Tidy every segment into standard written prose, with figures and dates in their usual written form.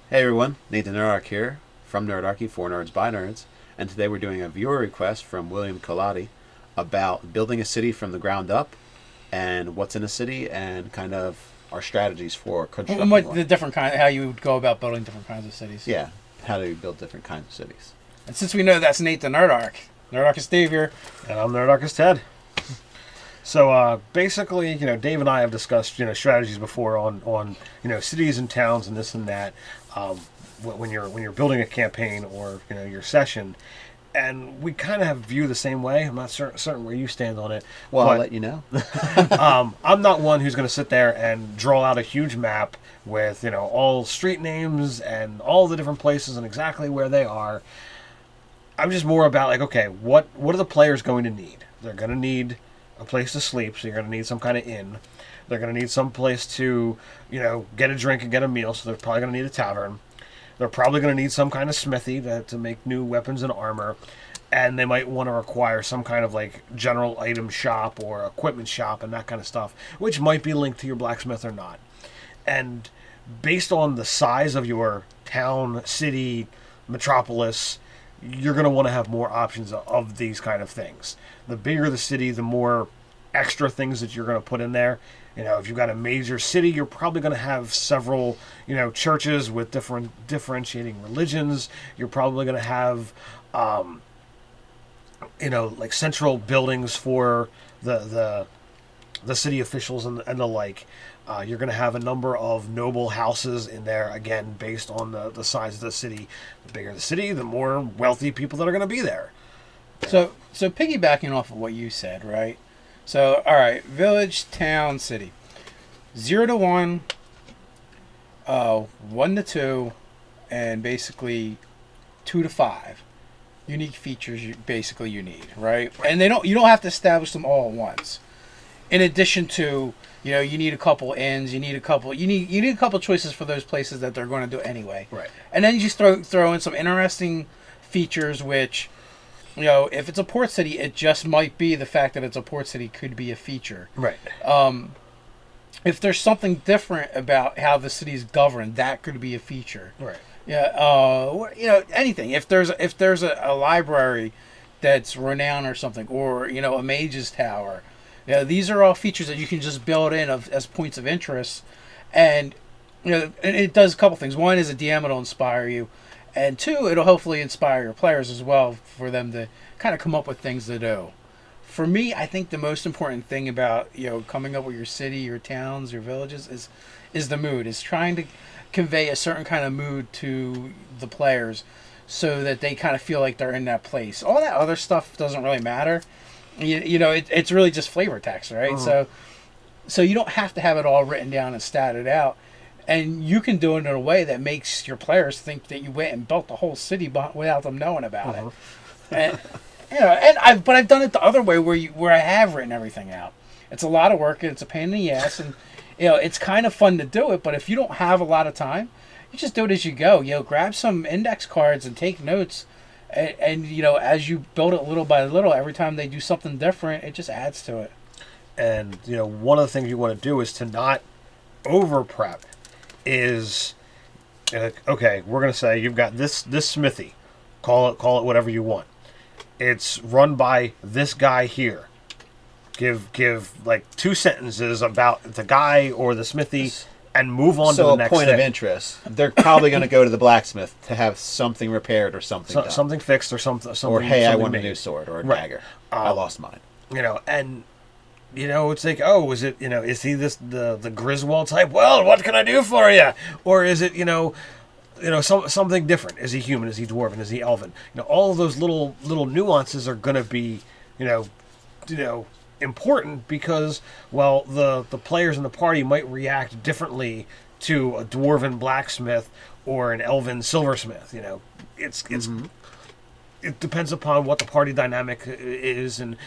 Hey everyone, Nathan Nerdark here from Nerdarchy for Nerds by Nerds, and today we're doing a viewer request from William Colati about building a city from the ground up and what's in a city and kind of our strategies for constructing What one. the different kind, how you would go about building different kinds of cities. Yeah, how do we build different kinds of cities? And since we know that's Nate the Nerdark, Nerdark is Steve here. And I'm Nerdarchist Ted. So basically, Dave and I have discussed, strategies before on cities and towns and this and that. When you're building a campaign or your session, and we kind of view the same way. I'm not certain where you stand on it. Well, but, I'll let you know. I'm not one who's going to sit there and draw out a huge map with all street names and all the different places and exactly where they are. I'm just more about like, okay, what are the players going to need? They're going to need a place to sleep, so you're going to need some kind of inn. They're going to need some place to, get a drink and get a meal, so they're probably going to need a tavern. They're probably going to need some kind of smithy to make new weapons and armor. And they might want to require some kind of like general item shop or equipment shop and that kind of stuff, which might be linked to your blacksmith or not. And based on the size of your town, city, metropolis, you're going to want to have more options of these kind of things. The bigger the city, the more extra things that you're going to put in there. If you've got a major city, you're probably going to have several, churches with different differentiating religions. You're probably going to have, like central buildings for the city officials and the like. You're going to have a number of noble houses in there, again, based on the size of the city. The bigger the city, the more wealthy people that are going to be there. So piggybacking off of what you said, right? So, all right, village, town, city. 0 to 1, 1 to 2, and basically 2 to 5. Unique features you need, right? And you don't have to establish them all at once. In addition to, you need a couple inns, you need a couple choices for those places that they're going to do anyway. Right. And then you just throw in some interesting features which, if it's a port city, it just might be the fact that it's a port city could be a feature. Right. If there's something different about how the city's governed, that could be a feature. Right. Yeah. Anything. If there's a library that's renowned or something, or a mage's tower. Yeah, these are all features that you can just build in as points of interest, and and it does a couple things. One is a DM, it'll inspire you, and two, it'll hopefully inspire your players as well for them to kind of come up with things to do. For me, I think the most important thing about coming up with your city, your towns, your villages is the mood. Is trying to convey a certain kind of mood to the players so that they kind of feel like they're in that place. All that other stuff doesn't really matter. It's really just flavor text, right? Uh-huh. So you don't have to have it all written down and statted out, and you can do it in a way that makes your players think that you went and built the whole city without them knowing about it. And but I've done it the other way where I have written everything out. It's a lot of work and it's a pain in the ass, and it's kind of fun to do it. But if you don't have a lot of time, you just do it as you go. Grab some index cards and take notes. And as you build it little by little, every time they do something different, it just adds to it. And one of the things you want to do is to not over prep. Is okay, we're gonna say you've got this smithy, call it whatever you want. It's run by this guy here. Give like 2 sentences about the guy or the smithy. And move on to the next So a point thing. of interest. They're probably going to go to the blacksmith to have something repaired or something done. Something fixed or something. Or, hey, I something want made. a new sword or a Right. dagger. I lost mine. And it's like, oh, is it, is he the Griswold type? Well, what can I do for you? Or is it, something different? Is he human? Is he dwarven? Is he elven? All of those little nuances are going to be, important because, well, the players in the party might react differently to a dwarven blacksmith or an elven silversmith. It depends upon what the party dynamic is and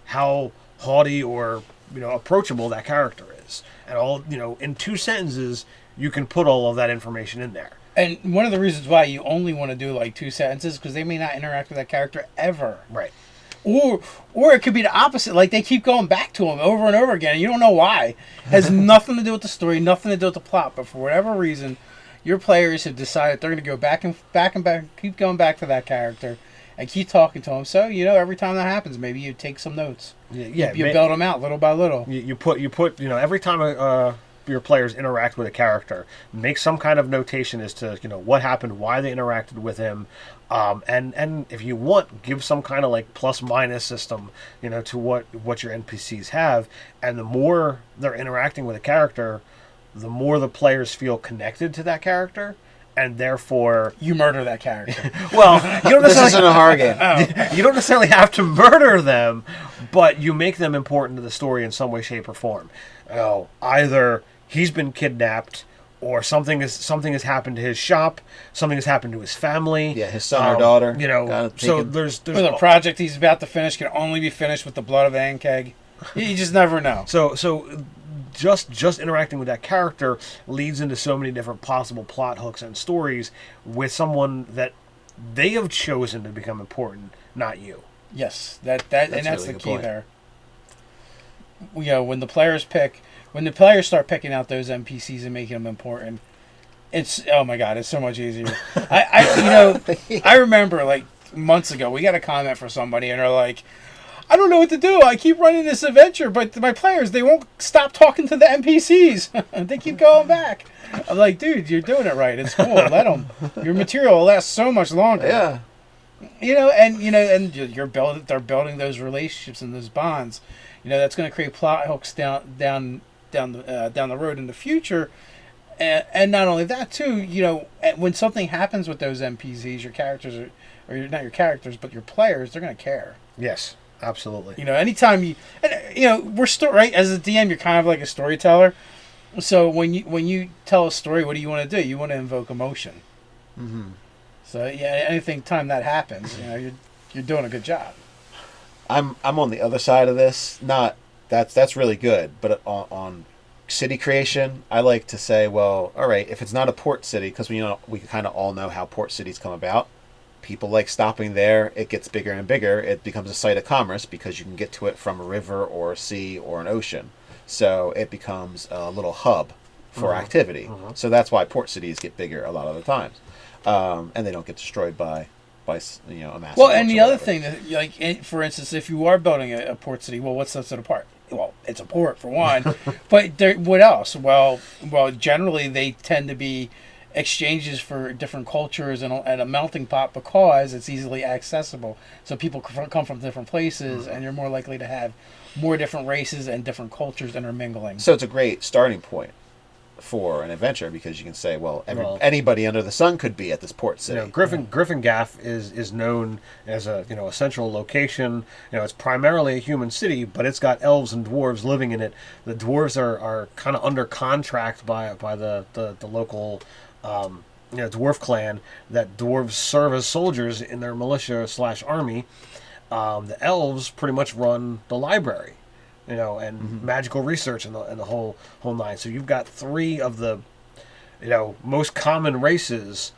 how haughty or approachable that character is, and all in 2 sentences you can put all of that information in there. And one of the reasons why you only want to do like 2 sentences because they may not interact with that character ever. Right. Or it could be the opposite. Like they keep going back to him over and over again. And you don't know why. It has nothing to do with the story, nothing to do with the plot. But for whatever reason, your players have decided they're going to go back, keep going back to that character, and keep talking to them. So every time that happens, maybe you take some notes. Yeah, You build them out little by little. you put every time your players interact with a character, make some kind of notation as to what happened, why they interacted with him, and if you want, give some kind of like plus minus system to what your NPCs have. And the more they're interacting with a character, the more the players feel connected to that character, and therefore You murder that character. well, you don't This necessarily isn't a horror game. you don't necessarily have to murder them, but you make them important to the story in some way, shape, or form. Either he's been kidnapped, or something has happened to his shop, something has happened to his family. Yeah, his son or daughter. got So taken. there's Or the project he's about to finish can only be finished with the blood of Ankeg. You just never know. so just interacting with that character leads into so many different possible plot hooks and stories with someone that they have chosen to become important, not you. Yes, that's really the good key point. there. When the players start picking out those NPCs and making them important, it's oh my god, it's so much easier. I remember like months ago we got a comment for somebody and they're like, I don't know what to do. I keep running this adventure, but my players, they won't stop talking to the NPCs. They keep going back. I'm like, dude, you're doing it right. It's cool. Let them. Your material will last so much longer. Yeah. And they're building those relationships and those bonds. That's going to create plot hooks down the road in the future. And not only that too, when something happens with those NPCs, your characters or not your characters, but your players, they're going to care. Yes, absolutely. Anytime we're right as a DM, you're kind of like a storyteller. So when you tell a story, what do you want to do? You want to invoke emotion. Mm-hmm. So anything time that happens, you're doing a good job. I'm on the other side of this. Not that's really good, but on city creation, I like to say, well, all right, if it's not a port city, because we kind of all know how port cities come about. People like stopping there. It gets bigger and bigger. It becomes a site of commerce because you can get to it from a river or a sea or an ocean. So it becomes a little hub for activity. So that's why port cities get bigger a lot of the times, and they don't get destroyed by a massive. Well, and the other whatever. thing that, like, for instance, if you are building a port city, well, what sets it apart? Well, it's a port for one, but what else? Well, generally they tend to be exchanges for different cultures and a melting pot because it's easily accessible. So people come from different places, and you're more likely to have more different races and different cultures intermingling. So it's a great starting point for an adventure because you can say, well, anybody under the sun could be at this port city. Griffin Gaff is known as a central location. It's primarily a human city, but it's got elves and dwarves living in it. The dwarves are kind of under contract by the local dwarf clan. That dwarves serve as soldiers in their militia / army. The elves pretty much run the library, and magical research and the whole nine. So you've got three of the most common races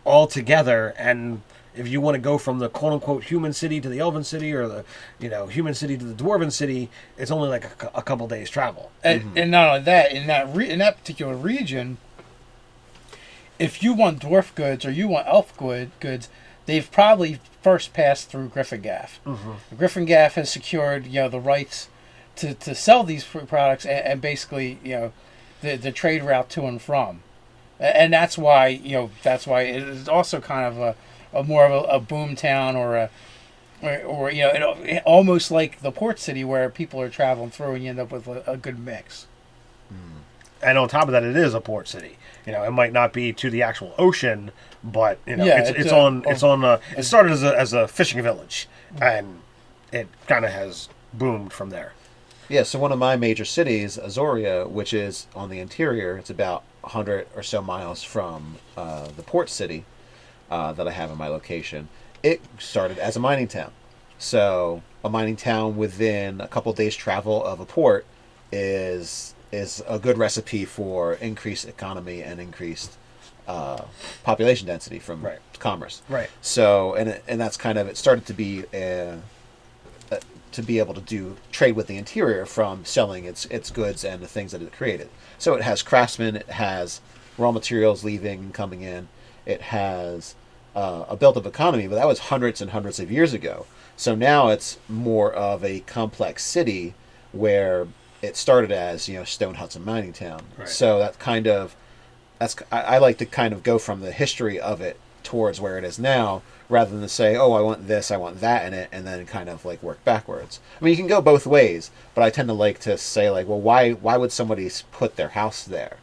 all together, and if you want to go from the quote unquote human city to the elven city, or the human city to the dwarven city, it's only like a couple days travel. And not only that, in that particular region, if you want dwarf goods or you want elf goods, they've probably first passed through Griffin Gaff. Griffin Gaff has secured the rights to sell these products and basically the trade route to and from, and that's why it is also kind of a more of a boom town or almost like the port city where people are traveling through and you end up with a good mix. And on top of that, it is a port city. It might not be to the actual ocean, but it started as a fishing village, and it kind of has boomed from there. Yeah, so one of my major cities, Azoria, which is on the interior, it's about 100 or so miles from the port city that I have in my location. It started as a mining town. So a mining town within a couple days' travel of a port is a good recipe for increased economy and increased population density from commerce. Right. So and that's kind of, it started to be to be able to do trade with the interior from selling its goods and the things that it created. So it has craftsmen, it has raw materials leaving and coming in. It has a built-up economy, but that was hundreds and hundreds of years ago. So now it's more of a complex city where it started as, stone huts and mining town. Right. So I like to kind of go from the history of it towards where it is now, rather than to say, oh, I want this, I want that in it, and then kind of like work backwards. I mean, you can go both ways, but I tend to like to say, like, well, why would somebody put their house there?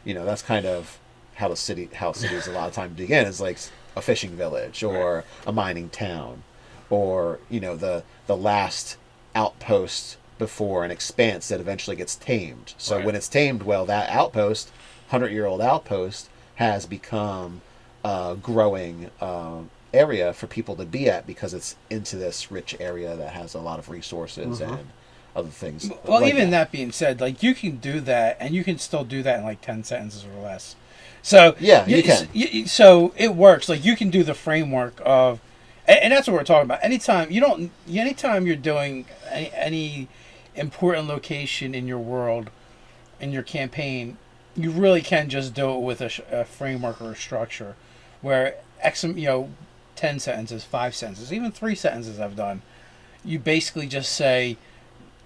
That's kind of how cities a lot of times begin, is like a fishing village or a mining town, or the last outpost before an expanse that eventually gets tamed. So when it's tamed, well, that outpost, 100-year-old outpost, has become a growing area for people to be at, because it's into this rich area that has a lot of resources and other things. Well, like even that being said, like, you can do that, and you can still do that in like 10 sentences or less. So yeah, you can. So it works. Like, you can do the framework of, and that's what we're talking about. Anytime you're doing any important location in your world, in your campaign, you really can just do it with a framework or a structure, where 10 sentences, 5 sentences, even 3 sentences I've done. You basically just say,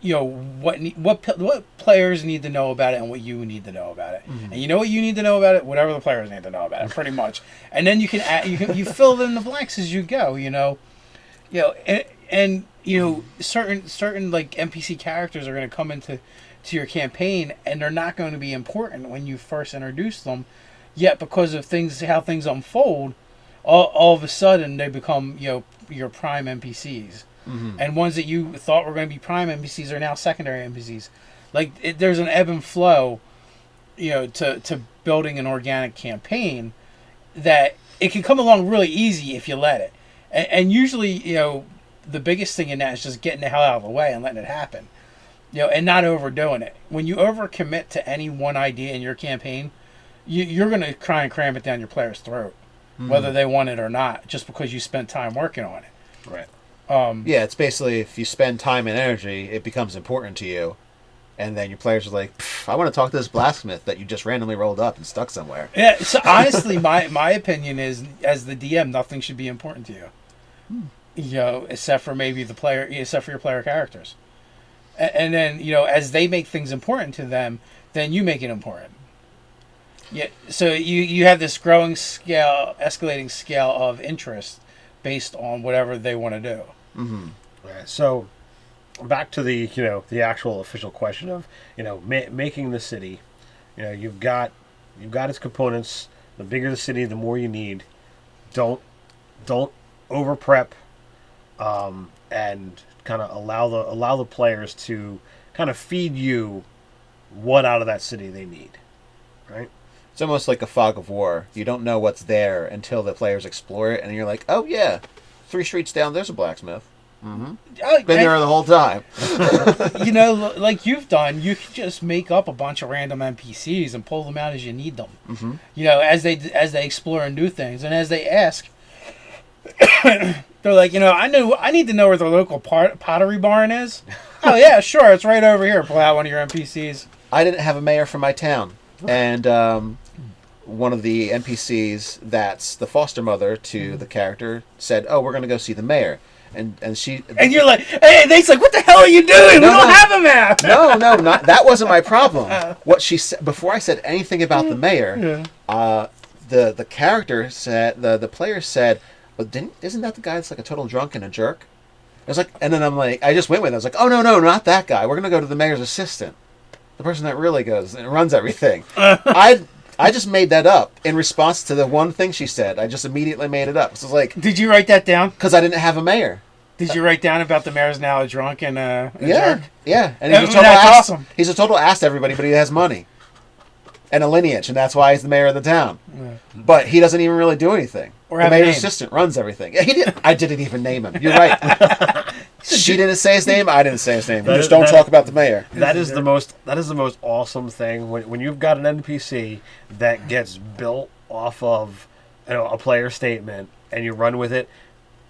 what players need to know about it, and what you need to know about it. Mm-hmm. And you know what you need to know about it, whatever the players need to know about it, pretty much. And then you can you fill in the blanks as you go. And certain like NPC characters are going to come into your campaign, and they're not going to be important when you first introduce them. Yet, because of how things unfold, all of a sudden they become your prime NPCs. Mm-hmm. And ones that you thought were going to be prime NPCs are now secondary NPCs. Like, there's an ebb and flow, to building an organic campaign, that it can come along really easy if you let it. And usually, the biggest thing in that is just getting the hell out of the way and letting it happen, and not overdoing it. When you overcommit to any one idea in your campaign, you're going to try and cram it down your player's throat, whether they want it or not, just because you spent time working on it. Right. Yeah, it's basically, if you spend time and energy, it becomes important to you, and then your players are like, I want to talk to this blacksmith that you just randomly rolled up and stuck somewhere. Yeah, so honestly, my opinion is, as the DM, nothing should be important to you. Except for maybe except for your player characters. And then, as they make things important to them, then you make it important. Yeah, so you have this escalating scale of interest based on whatever they want to do. Mm-hmm. Right. So, back to the the actual official question of making the city. You've got its components. The bigger the city, the more you need. Don't over prep, and kind of allow the players to kind of feed you what out of that city they need, right? It's almost like a fog of war. You don't know what's there until the players explore it, and you're like, oh yeah, 3 streets down, there's a blacksmith. Mm-hmm. Been there the whole time. Like you've done, you can just make up a bunch of random NPCs and pull them out as you need them. Mm-hmm. As they explore and do things, and as they ask, they're like, I need to know where the local pottery barn is. Oh yeah, sure, it's right over here. Pull out one of your NPCs. I didn't have a mayor for my town, and one of the NPCs that's the foster mother to the character said, "Oh, we're going to go see the mayor." And she... And you're like... Hey, they's like, what the hell are you doing? We don't have a map! No, not that wasn't my problem. What she said... Before I said anything about the mayor, the character said... The player said, well, isn't that the guy that's like a total drunk and a jerk? I was like... And then I'm like... I just went with it. I was like, oh, no, not that guy. We're going to go to the mayor's assistant. The person that really goes and runs everything. I just made that up in response to the one thing she said. I just immediately made it up. So it's like... Did you write that down? Because I didn't have a mayor. Did you write down about the mayor's now a drunk and a jerk? Yeah. And he's a total ass. Awesome. He's a total ass to everybody, but he has money. And a lineage, and that's why he's the mayor of the town. Yeah. But he doesn't even really do anything. Or the mayor's assistant runs everything. Yeah, he did. I didn't even name him. You're right. She didn't say his name. I didn't say his name. Just don't talk about the mayor. That is the most awesome thing when you've got an NPC that gets built off of a player statement, and you run with it,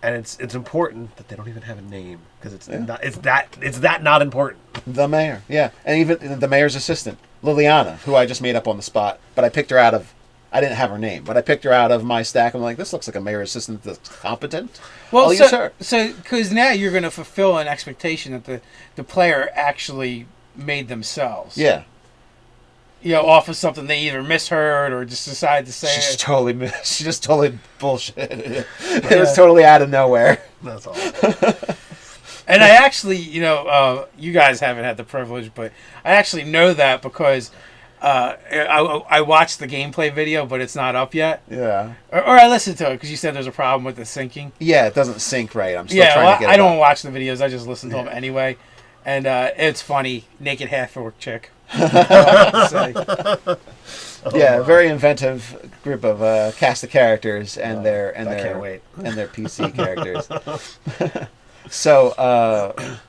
and it's important that they don't even have a name, because it's that not important. The mayor, yeah, and even the mayor's assistant, Liliana, who I just made up on the spot, but I picked her out of I didn't have her name, but I picked her out of my stack. I'm like, this looks like a mayor assistant that's competent. Well, I'll use her. so because now you're going to fulfill an expectation that the player actually made themselves. Yeah. Off of something they either misheard or just decided to say. She just totally bullshit. It was totally out of nowhere. That's all. And I actually, you guys haven't had the privilege, but I actually know that because I watched the gameplay video, but it's not up yet. Yeah. Or I listened to it because you said there's a problem with the syncing. Yeah, it doesn't sync right. I'm still trying to get it I don't up. watch the videos. I just listen to them anyway. And it's funny. Naked half-orc chick. Yeah, very inventive group of cast of characters and their can't wait. and their PC characters. So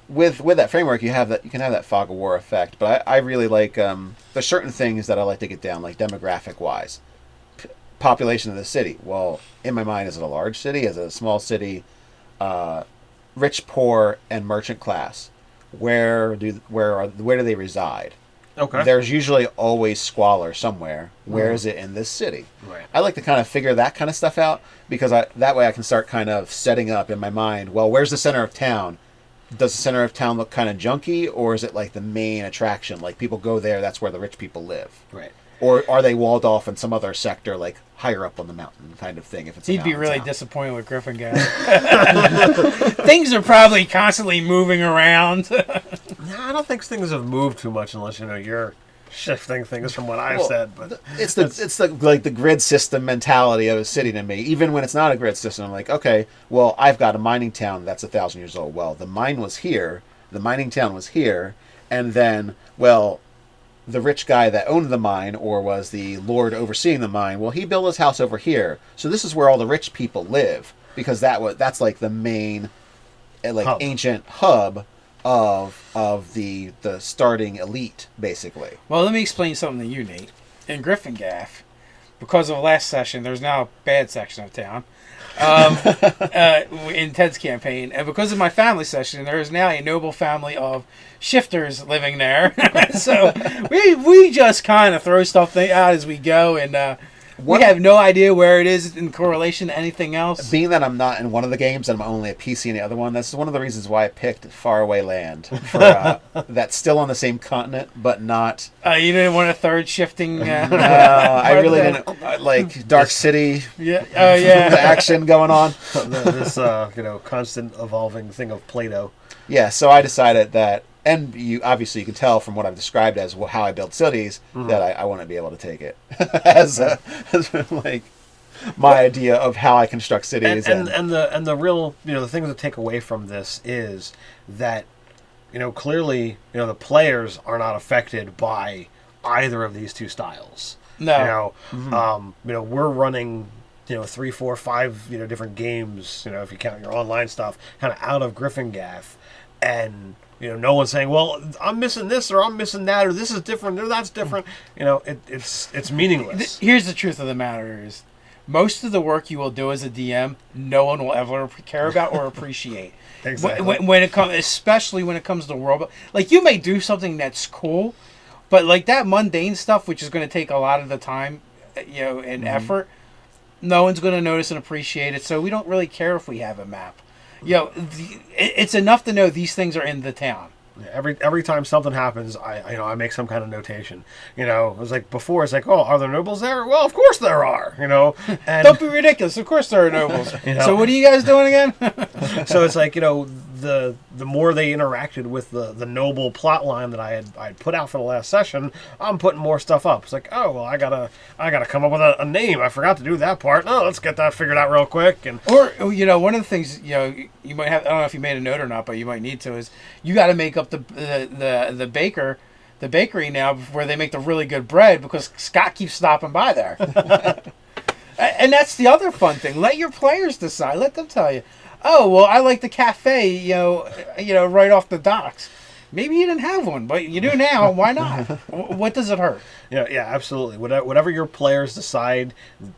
with that framework, you can have that fog of war effect. But I really like there's certain things that I like to get down, like demographic wise, population of the city. Well, in my mind, is it a large city? Is it a small city? Rich, poor, and merchant class. Where do they reside? Okay. There's usually always squalor somewhere. Where is it in this city? Right. I like to kind of figure that kind of stuff out because that way I can start kind of setting up in my mind, well, where's the center of town? Does the center of town look kind of junky, or is it like the main attraction? Like people go there, that's where the rich people live. Right. Or are they walled off in some other sector, like higher up on the mountain kind of thing? If it's a He'd be mountain really town. disappointed with Griffin Gap. Things are probably constantly moving around. No, I don't think things have moved too much unless you're shifting things from what I've said. But it's the grid system mentality of a city to me. Even when it's not a grid system, I'm like, okay, well, I've got a mining town that's 1,000 years old. Well, the mine was here, the mining town was here, and then, well, the rich guy that owned the mine or was the lord overseeing the mine, well, he built his house over here. So this is where all the rich people live because that's like the main, like ancient hub of the starting elite, basically. Well, let me explain something to you, Nate. In Griffin Gaff, because of last session, there's now a bad section of town. In Ted's campaign, and because of my family session, there is now a noble family of shifters living there. So we just kind of throw stuff out as we go, and we have no idea where it is in correlation to anything else. Being that I'm not in one of the games and I'm only a PC in the other one, that's one of the reasons why I picked Faraway Land. For, that's still on the same continent, but not... You didn't want a third shifting... I really didn't like Dark City. Yeah. Oh, yeah. The action going on. this constant evolving thing of Play-Doh. Yeah, so I decided that, and you can tell from what I've described as how I build cities, that I want to be able to take it as like my idea of how I construct cities. And the real the thing to take away from this is that clearly the players are not affected by either of these two styles. No. We're running 3, 4, 5 different games if you count your online stuff kind of out of Griffin Gaff, and no one's saying, well, I'm missing this or I'm missing that or this is different or that's different. It's meaningless. Here's the truth of the matter is, most of the work you will do as a DM, no one will ever care about or appreciate. Exactly. When it comes, especially when it comes to world, like you may do something that's cool, but like that mundane stuff, which is going to take a lot of the time, and effort, no one's going to notice and appreciate it. So we don't really care if we have a map. It's enough to know these things are in the town. Every time something happens, I make some kind of notation. It was like before. It's like, oh, are there nobles there? Well, of course there are. And don't be ridiculous. Of course there are nobles. So what are you guys doing again? So it's like the more they interacted with the noble plot line that I'd put out for the last session, I'm putting more stuff up. It's like, oh well, I gotta come up with a name. I forgot to do that part. Oh, let's get that figured out real quick. And one of the things you might have, I don't know if you made a note or not, but you might need to, is you got to make up the bakery now where they make the really good bread, because Scott keeps stopping by there. And that's the other fun thing. Let your players decide. Let them tell you, oh, well, I like the cafe, right off the docks. Maybe you didn't have one, but you do now. Why not? What does it hurt? Yeah, absolutely. Whatever your players decide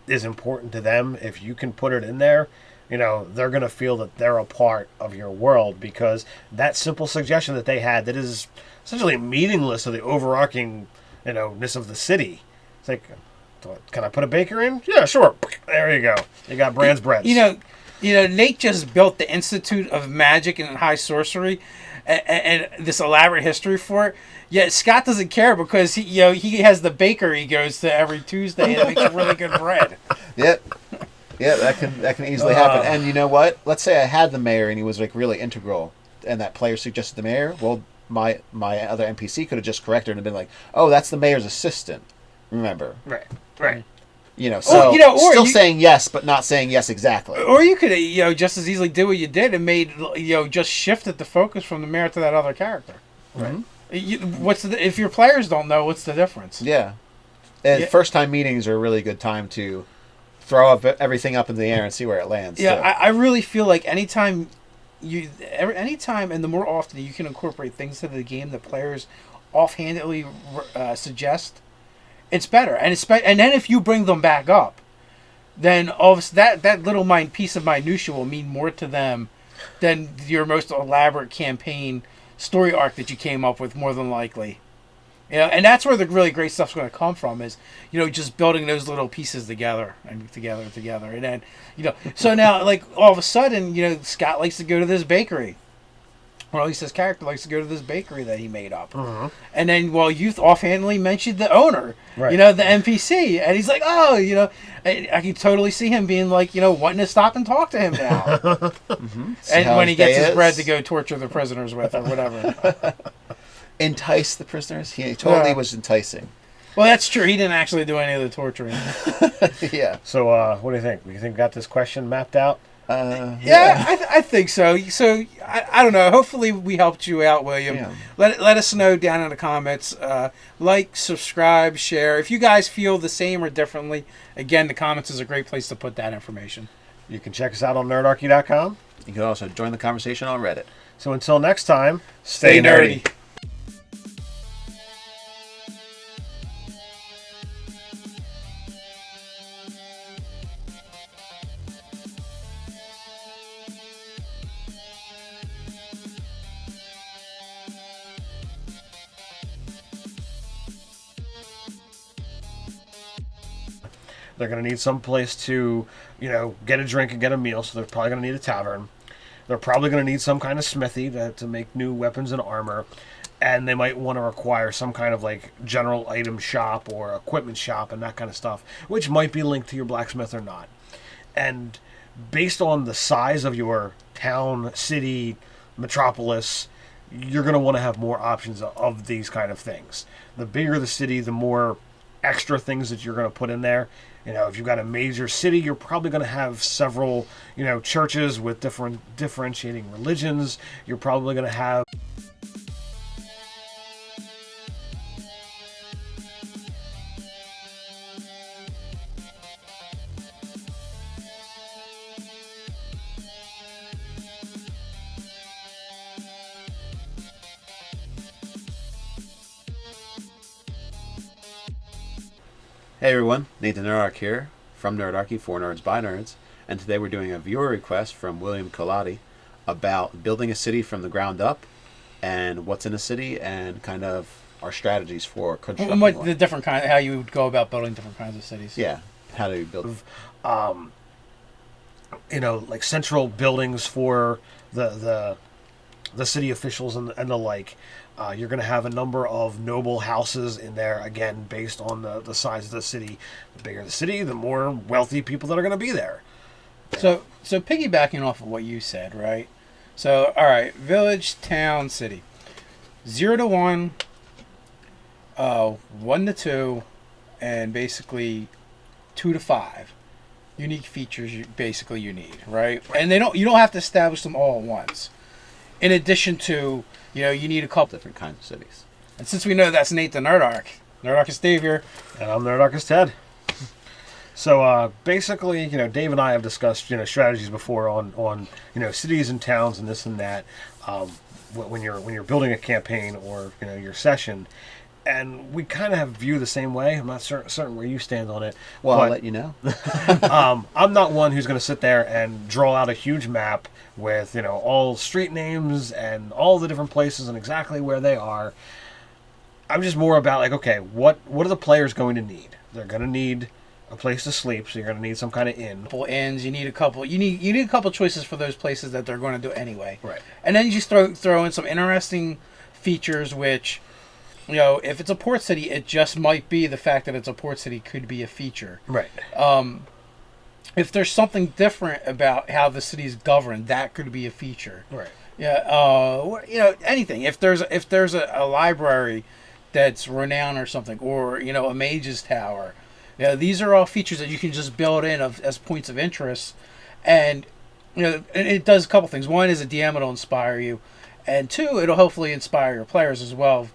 is important to them, if you can put it in there, they're going to feel that they're a part of your world, because that simple suggestion that they had that is essentially meaningless to the overarching, ness of the city. It's like, Can I put a baker in? Yeah, sure. There you go. You got Brand's breads. Nate just built the Institute of Magic and High Sorcery, and this elaborate history for it. Yet Scott doesn't care because he has the baker he goes to every Tuesday and makes really good bread. Yep. Yeah, that can easily happen. And you know what? Let's say I had the mayor and he was like really integral, and that player suggested the mayor. Well, my other NPC could have just corrected and been like, "Oh, that's the mayor's assistant." Remember? Right. Still saying yes, but not saying yes exactly. Or you could just as easily do what you did and made just shifted the focus from the mayor to that other character. Right. If your players don't know, what's the difference? Yeah. And first time meetings are a really good time to throw everything up in the air and see where it lands. Yeah, too. I really feel like anytime and the more often you can incorporate things into the game that players offhandedly suggest, it's better. And then if you bring them back up, then that little piece of minutia will mean more to them than your most elaborate campaign story arc that you came up with, more than likely. And that's where the really great stuff's going to come from is, just building those little pieces together. And then, so now, like, all of a sudden, Scott likes to go to this bakery. Or at least his character likes to go to this bakery that he made up. Uh-huh. And then, you offhandedly mentioned the owner, right. The NPC. And he's like, oh, I can totally see him being like, wanting to stop and talk to him now. Mm-hmm. And when he gets his bread to go torture the prisoners with or whatever. Entice the prisoners? He totally was enticing. Well, that's true. He didn't actually do any of the torturing. Yeah. So, what do you think? You think we got this question mapped out? I think so. So, I don't know. Hopefully we helped you out, William. Yeah. Let us know down in the comments. Like, subscribe, share. If you guys feel the same or differently, again, the comments is a great place to put that information. You can check us out on nerdarchy.com. You can also join the conversation on Reddit. So until next time, Stay nerdy. They're going to need some place to, get a drink and get a meal, so they're probably going to need a tavern. They're probably going to need some kind of smithy to make new weapons and armor. And they might want to require some kind of, general item shop or equipment shop and that kind of stuff, which might be linked to your blacksmith or not. And based on the size of your town, city, metropolis, you're going to want to have more options of these kind of things. The bigger the city, the more extra things that you're going to put in there. If you've got a major city, you're probably going to have several, churches with differentiating religions. You're probably going to have Hey everyone, Nathan Nerdark here from Nerdarchy, for Nerds by Nerds, and today we're doing a viewer request from William Colati about building a city from the ground up and what's in a city and kind of our strategies for constructing What one. the different how you would go about building different kinds of cities. Yeah, how do you build? central buildings for the city officials and the like. You're going to have a number of noble houses in there, again, based on the size of the city. The bigger the city, the more wealthy people that are going to be there. So piggybacking off of what you said, right? So, all right, village, town, city. 0 to 1, 1 to 2, and basically 2 to 5. Unique features you need, right? And you don't have to establish them all at once. In addition to, you need a couple Different kinds of cities. And since we know that's Nate the Nerdark, Nerdark is Dave here. And I'm Nerdark Ted. So basically, Dave and I have discussed, strategies before on cities and towns and this and that. When you're building a campaign or your session, and we kind of view the same way. I'm not certain where you stand on it. Well, but, I'll let you know. I'm not one who's going to sit there and draw out a huge map with all street names and all the different places and exactly where they are. I'm just more about okay, what are the players going to need? They're gonna need a place to sleep, so you're gonna need some kind of inn. Couple inns. You need a couple. You need a couple choices for those places that they're going to do anyway. Right. And then you just throw in some interesting features, which, if it's a port city, it just might be the fact that it's a port city could be a feature. Right. If there's something different about how the city's governed, that could be a feature. Right. Yeah. Anything. If there's a library that's renowned or something, or a mage's tower. These are all features that you can just build in as points of interest, and and it does a couple things. One is a DM, it'll inspire you, and two, it'll hopefully inspire your players as well